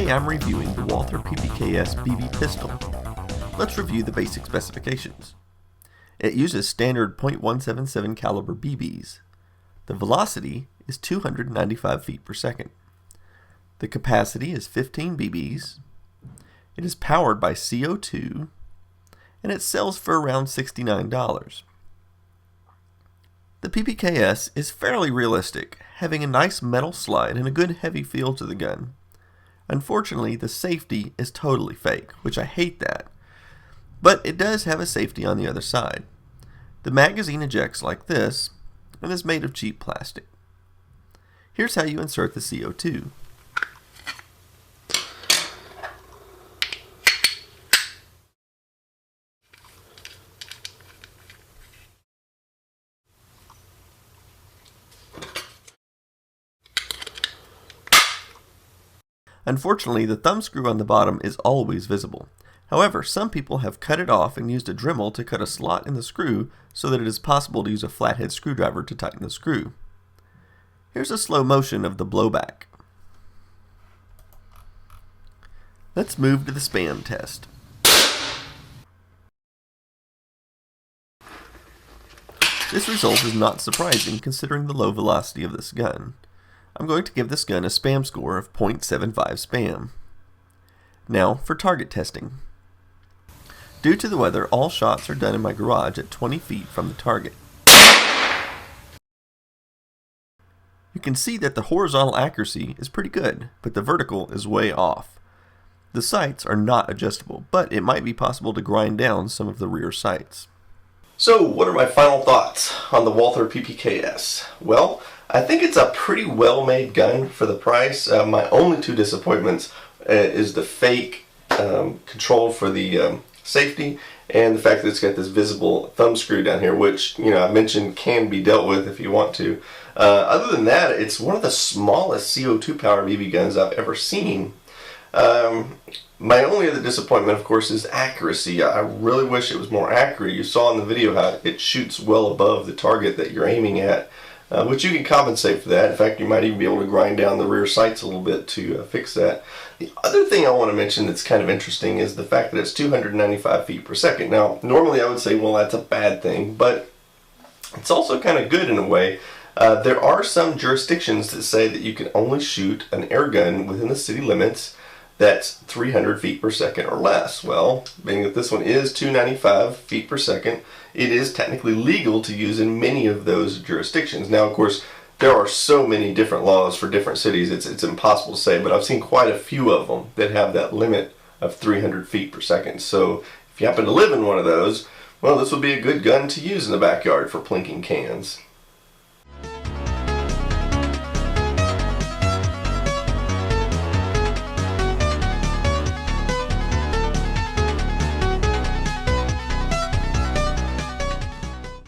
Today I'm reviewing the Walther PPKs BB pistol. Let's review the basic specifications. It uses standard .177 caliber BBs. The velocity is 295 feet per second. The capacity is 15 BBs. It is powered by CO2, and it sells for around $69. The PPKs is fairly realistic, having a nice metal slide and a good heavy feel to the gun. Unfortunately, the safety is totally fake, which I hate that. But it does have a safety on the other side. The magazine ejects like this, and is made of cheap plastic. Here's how you insert the CO2. Unfortunately, the thumb screw on the bottom is always visible. However, some people have cut it off and used a Dremel to cut a slot in the screw so that it is possible to use a flathead screwdriver to tighten the screw. Here's a slow motion of the blowback. Let's move to the spam test. This result is not surprising considering the low velocity of this gun. I'm going to give this gun a spam score of 0.75 spam. Now for target testing. Due to the weather, all shots are done in my garage at 20 feet from the target. You can see that the horizontal accuracy is pretty good, but the vertical is way off. The sights are not adjustable, but it might be possible to grind down some of the rear sights. So what are my final thoughts on the Walther PPKs? Well, I think it's a pretty well-made gun for the price. My only two disappointments is the fake control for the safety and the fact that it's got this visible thumb screw down here, which I mentioned can be dealt with if you want to. Other than that, it's one of the smallest CO2 powered BB guns I've ever seen. My only other disappointment, of course, is accuracy. I really wish it was more accurate. You saw in the video how it shoots well above the target that you're aiming at, which you can compensate for that. In fact, you might even be able to grind down the rear sights a little bit to fix that. The other thing I want to mention that's kind of interesting is the fact that it's 295 feet per second. Now, normally I would say, well, that's a bad thing, but it's also kind of good in a way. There are some jurisdictions that say that you can only shoot an air gun within the city limits that's 300 feet per second or less. Well, being that this one is 295 feet per second, it is technically legal to use in many of those jurisdictions. Now, of course, there are so many different laws for different cities, it's impossible to say, but I've seen quite a few of them that have that limit of 300 feet per second. So if you happen to live in one of those, well, this would be a good gun to use in the backyard for plinking cans.